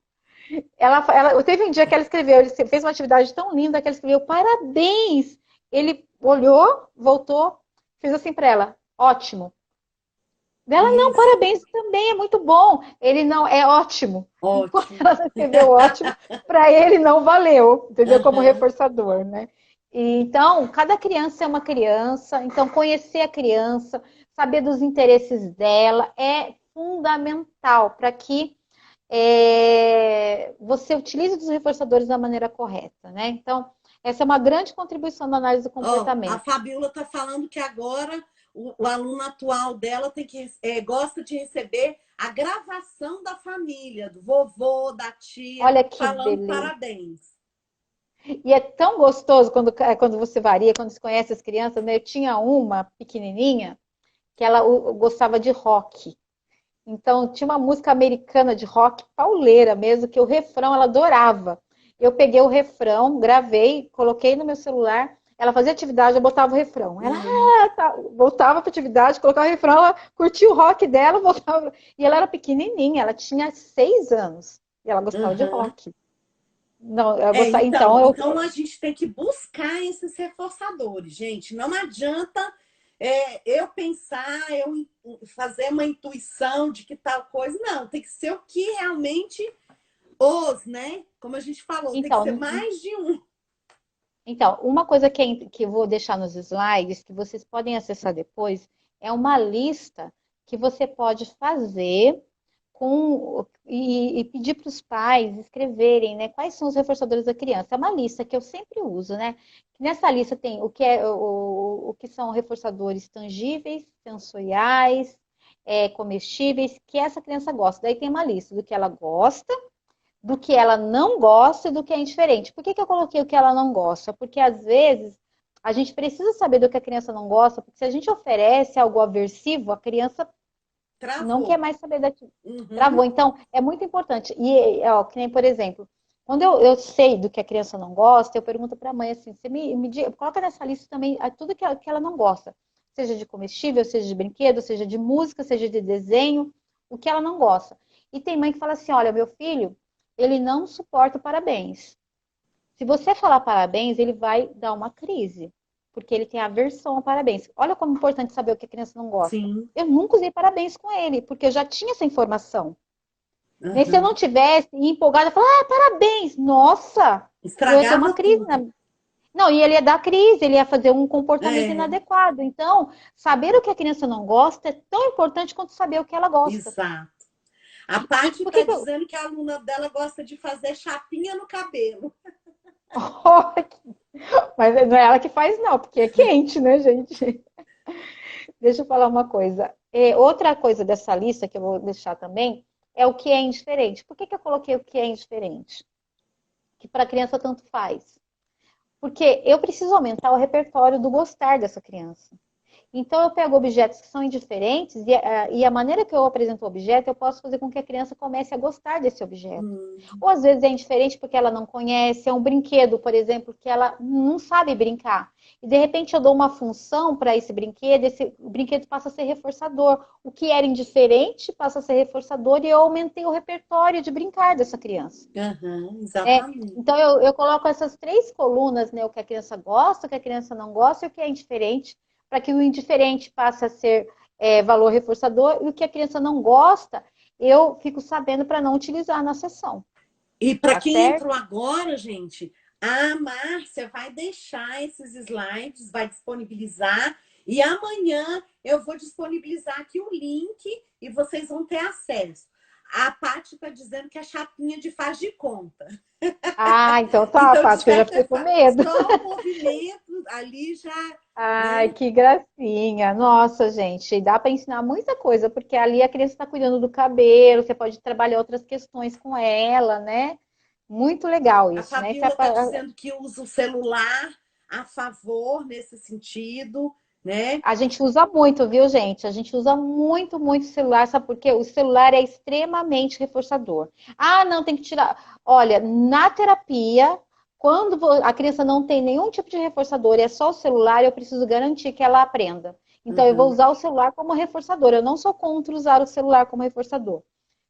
Teve um dia que ela escreveu, ele fez uma atividade tão linda que ela escreveu parabéns. Ele olhou, voltou, fez assim para ela, ótimo. Ela, não, Isso, parabéns também, é muito bom. Ele não, é ótimo. Enquanto ótimo. ela recebeu ótimo, para ele não valeu, entendeu? Como Aham. reforçador, né? E, então, cada criança é uma criança, então conhecer a criança, saber dos interesses dela é fundamental para que você utilize os reforçadores da maneira correta, né? Então, essa é uma grande contribuição da análise do Ó, a comportamento. Fabiola está falando que agora o aluno atual dela gosta de receber a gravação da família, do vovô, da tia, Olha que falando beleza. parabéns. E é tão gostoso quando você varia, quando você conhece as crianças, né? Eu tinha uma pequenininha que ela gostava de rock. Então, tinha uma música americana de rock pauleira mesmo, que o refrão ela adorava. Eu peguei o refrão, gravei, coloquei no meu celular. Ela fazia atividade, eu botava o refrão. Ela Uhum. voltava para atividade, colocava o refrão, ela curtia o rock dela, voltava. E ela era pequenininha, ela tinha 6 anos. E ela gostava de Uhum. rock. Não, eu gostava, Então a gente tem que buscar esses reforçadores, gente. Não adianta eu pensar, fazer uma intuição de que tal coisa. Não, tem que ser o que realmente né? Como a gente falou, tem que ser então, mais de um. Então, uma coisa que eu vou deixar nos slides, que vocês podem acessar depois, é uma lista que você pode fazer e pedir para os pais escreverem, né, quais são os reforçadores da criança. É uma lista que eu sempre uso, né? Nessa lista tem o que são reforçadores tangíveis, sensoriais, comestíveis, que essa criança gosta. Daí tem uma lista do que ela gosta, do que ela não gosta e do que é indiferente. Por que eu coloquei o que ela não gosta? Porque às vezes a gente precisa saber do que a criança não gosta, porque se a gente oferece algo aversivo, a criança não quer Travou. mais saber daquilo. Uhum. Travou. Então, é muito importante. E, ó, que nem, por exemplo, quando eu sei do que a criança não gosta, eu pergunto para a mãe assim: você coloca nessa lista também tudo que ela não gosta, seja de comestível, seja de brinquedo, seja de música, seja de desenho, o que ela não gosta. E tem mãe que fala assim: olha, meu filho, ele não suporta o parabéns. Se você falar parabéns, ele vai dar uma crise, porque ele tem aversão a parabéns. Olha como é importante saber o que a criança não gosta. Sim. Eu nunca usei parabéns com ele, porque eu já tinha essa informação. Nem se eu não Uhum. tivesse empolgada, falar, parabéns, nossa, eu ia ter uma Estragava crise. tudo. Não, e ele ia dar crise, ele ia fazer um comportamento É, inadequado. Então, saber o que a criança não gosta é tão importante quanto saber o que ela gosta. exato. A E Paty por está que que eu... dizendo que a aluna dela gosta de fazer chapinha no cabelo. Mas não é ela que faz, não, porque é quente, né, gente? Deixa eu falar uma coisa. Outra coisa dessa lista que eu vou deixar também é o que é indiferente. Por que eu coloquei o que é indiferente? Que para a criança tanto faz. Porque eu preciso aumentar o repertório do gostar dessa criança. Então, eu pego objetos que são indiferentes e a maneira que eu apresento o objeto, eu posso fazer com que a criança comece a gostar desse objeto. Hum. Ou às vezes é indiferente porque ela não conhece, é um brinquedo, por exemplo, que ela não sabe brincar. E de repente eu dou uma função para esse brinquedo passa a ser reforçador. O que era indiferente passa a ser reforçador e eu aumentei o repertório de brincar dessa criança. Uhum, É, exatamente. então eu coloco essas 3 colunas, né? O que a criança gosta, o que a criança não gosta e o que é indiferente, para que o indiferente passe a ser valor reforçador e o que a criança não gosta, eu fico sabendo para não utilizar na sessão, E para tá quem certo? entrou agora, gente, a Márcia vai deixar esses slides, vai disponibilizar. E amanhã eu vou disponibilizar aqui o link e vocês vão ter acesso. A Paty está dizendo que é chapinha de faz de conta. Ah, então tá, Então, de Paty, que eu já certa fiquei com forma, medo. só o movimento ali já, Ai, né? que gracinha. Nossa, gente, dá para ensinar muita coisa, porque ali a criança está cuidando do cabelo, você pode trabalhar outras questões com ela, né? Muito legal A isso, né? Fabiola está dizendo que usa o celular a favor nesse sentido, né? A gente usa muito, viu, gente? A gente usa muito, muito celular, sabe por quê? O celular é extremamente reforçador. Ah, não, tem que tirar. Olha, na terapia, quando a criança não tem nenhum tipo de reforçador e é só o celular, eu preciso garantir que ela aprenda. Então, eu vou Uhum. usar o celular como reforçador. Eu não sou contra usar o celular como reforçador.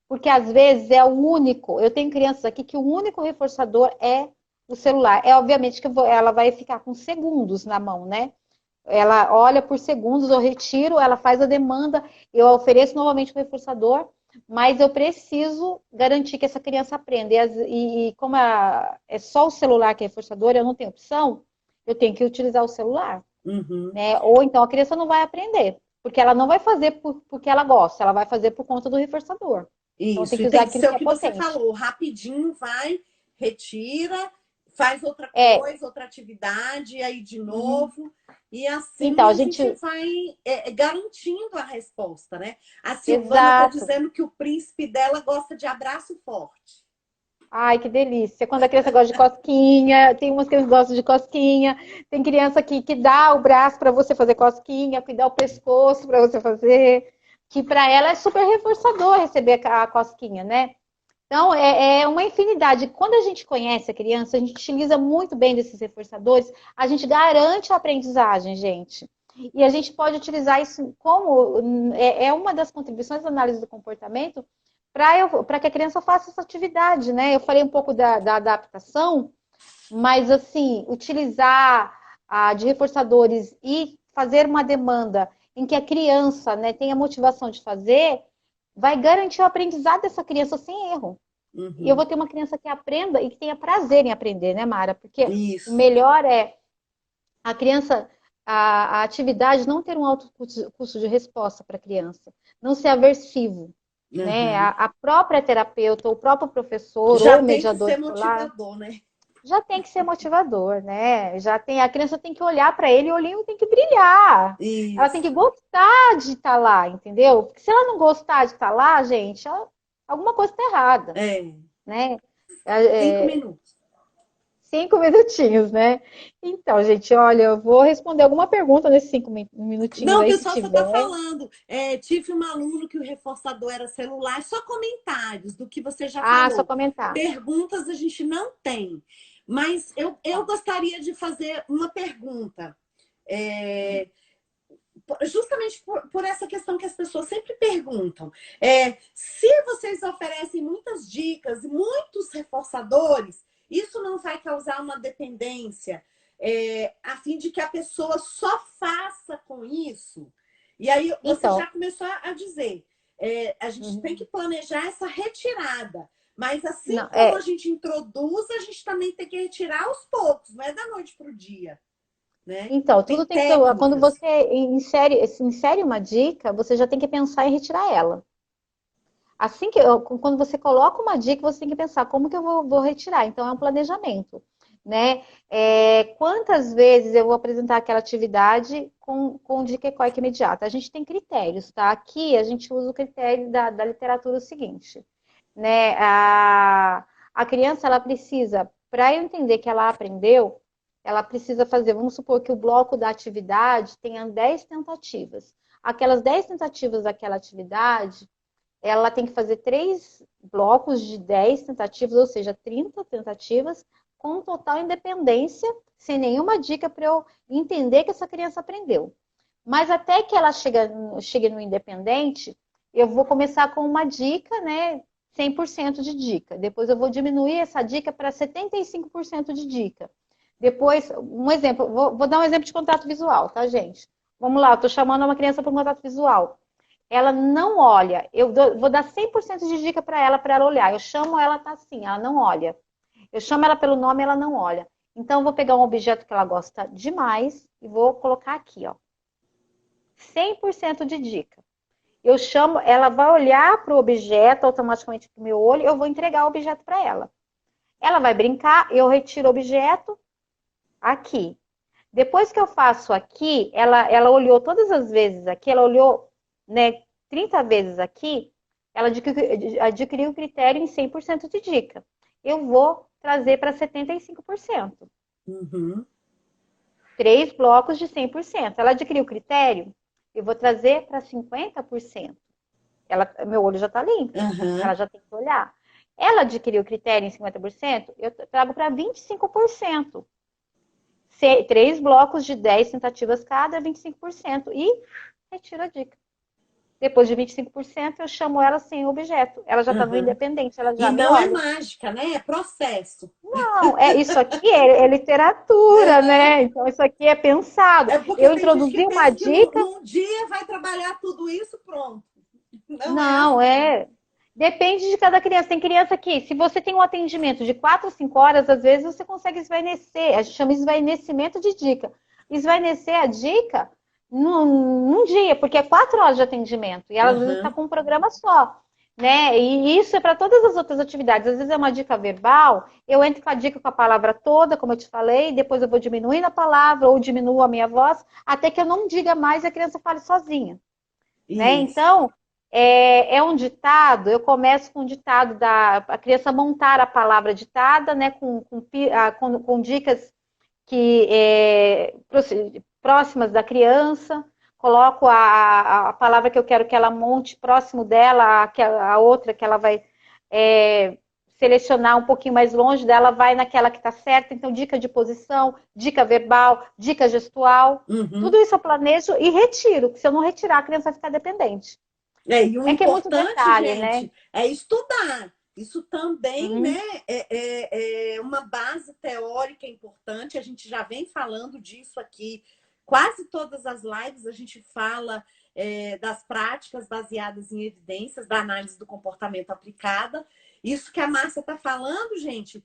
Porque às vezes é o único. Eu tenho crianças aqui que o único reforçador é o celular. É obviamente que ela vai ficar com segundos na mão, né? ela olha por segundos, eu retiro, ela faz a demanda, eu ofereço novamente o reforçador, mas eu preciso garantir que essa criança aprenda. E como é só o celular que é reforçador, eu não tenho opção, eu tenho que utilizar o celular. Uhum. Né? Ou então a criança não vai aprender, porque ela não vai fazer porque ela gosta, ela vai fazer por conta do reforçador. Então tem Isso, que e usar tem que aquilo ser que o é que você potente. falou, rapidinho vai, retira, faz outra É, coisa, outra atividade, e aí de uhum. novo, e Então, assim a a gente gente. vai garantindo a resposta, né? A Silvana está Exato. dizendo que o príncipe dela gosta de abraço forte. Ai, que delícia. Quando a criança gosta de cosquinha, tem umas crianças que gostam de cosquinha, tem criança que dá o braço para você fazer cosquinha, que dá o pescoço para você fazer, que para ela é super reforçador receber a cosquinha, né? Então, é uma infinidade. Quando a gente conhece a criança, a gente utiliza muito bem desses reforçadores, a gente garante a aprendizagem, gente. E a gente pode utilizar isso como é uma das contribuições da análise do comportamento para que a criança faça essa atividade, né? Eu falei um pouco da adaptação, mas assim, utilizar de reforçadores e fazer uma demanda em que a criança, né, tenha motivação de fazer, vai garantir o aprendizado dessa criança sem erro. E eu Uhum. vou ter uma criança que aprenda e que tenha prazer em aprender, né, Mara? Porque o Isso. melhor é a criança, a atividade não ter um alto custo de resposta para a criança, não ser aversivo, né? Uhum. A própria terapeuta, o próprio professor Já ou tem que mediador ser escolar motivador, né? já tem que ser motivador, né? Já tem, a criança tem que olhar para ele e o olhinho tem que brilhar. Ela tem que Isso. gostar de estar lá, entendeu? Porque se ela não gostar de estar lá, gente, alguma coisa está errada, É. né? 5 minutos. 5 minutinhos, né? Então, gente, olha, eu vou responder alguma pergunta nesses minutinhos Não, aí, se pessoal, só está tiver. falando. Tive um aluno que o reforçador era celular, só comentários do que você já Ah, só falou. comentar. Perguntas a gente não tem. Mas eu gostaria de fazer uma pergunta. É, justamente por essa questão que as pessoas sempre perguntam. Se vocês oferecem muitas dicas, muitos reforçadores, isso não vai causar uma dependência, a fim de que a pessoa só faça com isso? E aí você já Então, começou a dizer, a gente tem que uhum. planejar essa retirada. Mas assim Não, como a gente introduz, a gente também tem que retirar aos poucos, não é da noite para o dia, né? então, Tem tudo tem que ser. Quando técnicas. você insere uma dica, você já tem que pensar em retirar ela. Assim que quando você coloca uma dica, você tem que pensar como que eu vou retirar. Então, é um planejamento, né? Quantas vezes eu vou apresentar aquela atividade com dica ecoica imediata? A gente tem critérios, tá? Aqui a gente usa o critério da literatura o seguinte, né? A criança, ela precisa, para eu entender que ela aprendeu, ela precisa fazer, vamos supor que o bloco da atividade tenha 10 tentativas. Aquelas 10 tentativas daquela atividade, ela tem que fazer 3 blocos de 10 tentativas, ou seja, 30 tentativas, com total independência, sem nenhuma dica para eu entender que essa criança aprendeu. Mas até que ela chegue no independente, eu vou começar com uma dica, né? 100% de dica. Depois eu vou diminuir essa dica para 75% de dica. Depois, um exemplo, vou dar um exemplo de contato visual, tá, gente? Vamos lá, eu estou chamando uma criança para um contato visual. Ela não olha. Vou dar 100% de dica para ela olhar. Eu chamo ela, tá assim, ela não olha. Eu chamo ela pelo nome, ela não olha. Então, eu vou pegar um objeto que ela gosta demais e vou colocar aqui, ó. 100% de dica. Eu chamo, ela vai olhar para o objeto automaticamente com o meu olho, eu vou entregar o objeto para ela. Ela vai brincar, eu retiro o objeto aqui. Depois que eu faço aqui, ela olhou todas as vezes aqui, ela olhou, né, 30 vezes aqui, ela adquiriu o critério em 100% de dica. Eu vou trazer para 75%. Uhum. 3 blocos de 100%. Ela adquiriu o critério, eu vou trazer para 50%. Meu olho já está limpo, Uhum. ela já tem que olhar. Ela adquiriu o critério em 50%, eu trago para 25%. 3 blocos de 10 tentativas cada, 25%. E retiro a dica. Depois de 25%, eu chamo ela sem objeto. Ela já está no Uhum. independente, ela E já me não é olha. mágica, né? É processo. Não, isso aqui é literatura, né? Então, isso aqui é pensado. É porque Eu tem gente que introduzi uma pensa que dica. num dia vai trabalhar tudo isso, pronto. Não é Não, assim. depende de cada criança. Tem criança que, se você tem um atendimento de 4 a 5 horas, às vezes você consegue esvainecer. A gente chama esvainecimento de dica. Esvainecer a dica num dia, porque é 4 horas de atendimento. E ela às vezes está Uhum. com um programa só. Né? E isso é para todas as outras atividades. Às vezes é uma dica verbal, eu entro com a dica com a palavra toda, como eu te falei, depois eu vou diminuindo a palavra ou diminuo a minha voz, até que eu não diga mais e a criança fale sozinha. Né? Isso. Então, é um ditado, eu começo com um ditado da a criança montar a palavra ditada, né, com dicas que próximas da criança, coloco a palavra que eu quero que ela monte próximo dela, a outra que ela vai selecionar um pouquinho mais longe dela, vai naquela que está certa, então dica de posição, dica verbal, dica gestual, tudo Uhum. isso eu planejo e retiro, porque se eu não retirar, a criança vai ficar dependente. E o É que é muito importante, detalhe, né? gente, é estudar. Isso também, né, Uhum. é uma base teórica importante. A gente já vem falando disso aqui. Quase todas as lives a gente fala das práticas baseadas em evidências da análise do comportamento aplicada. Isso que a Márcia está falando, gente,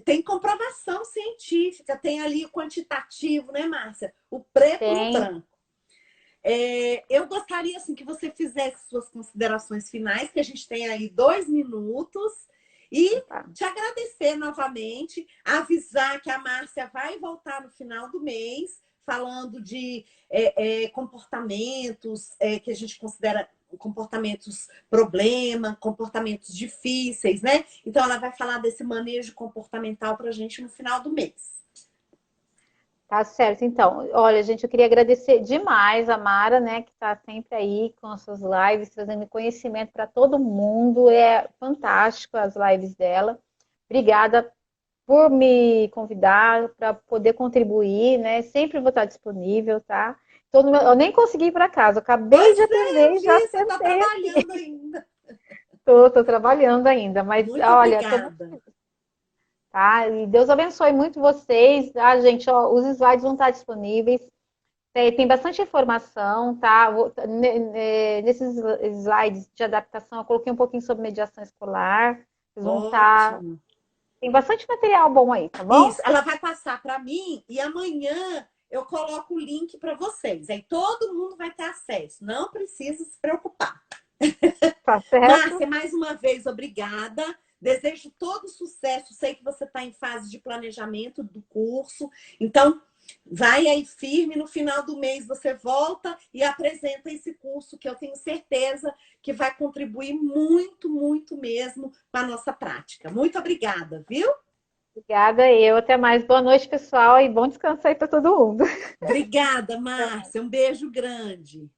tem comprovação científica, tem ali o quantitativo, né, Márcia? O preto no Tem. branco. Eu gostaria assim, que você fizesse suas considerações finais, que a gente tem aí 2 minutos, e Tá. te agradecer novamente, avisar que a Márcia vai voltar no final do mês, falando de comportamentos que a gente considera comportamentos problema, comportamentos difíceis, né? Então, ela vai falar desse manejo comportamental para a gente no final do mês. Tá certo. Então, olha, gente, eu queria agradecer demais a Mara, né, que está sempre aí com as suas lives, trazendo conhecimento para todo mundo. É fantástico as lives dela. Obrigada por me convidar para poder contribuir, né? Sempre vou estar disponível, tá? Eu nem consegui ir para casa, eu acabei Pois de é, eu atender e já vi, você está sentei trabalhando aqui. ainda. Tô trabalhando ainda, mas Muito olha, tô muito obrigada. tá? E Deus abençoe muito vocês, tá, gente? Ó, os slides vão estar disponíveis. Tem bastante informação, tá? Nesses slides de adaptação, eu coloquei um pouquinho sobre mediação escolar. Vocês vão estar. Ótimo. Tem bastante material bom aí, tá Isso, bom? ela vai passar para mim e amanhã eu coloco o link para vocês. Aí todo mundo vai ter acesso. Não precisa se preocupar. Tá certo? Márcia, mais uma vez, obrigada. Desejo todo sucesso. Sei que você está em fase de planejamento do curso. Então, vai aí firme. No final do mês, você volta e apresenta esse curso que eu tenho certeza que vai contribuir muito, muito mesmo com a nossa prática. Muito obrigada, viu? Obrigada, eu. Até mais. Boa noite, pessoal, e bom descanso aí para todo mundo. Obrigada, Até mais. Márcia. Um beijo grande.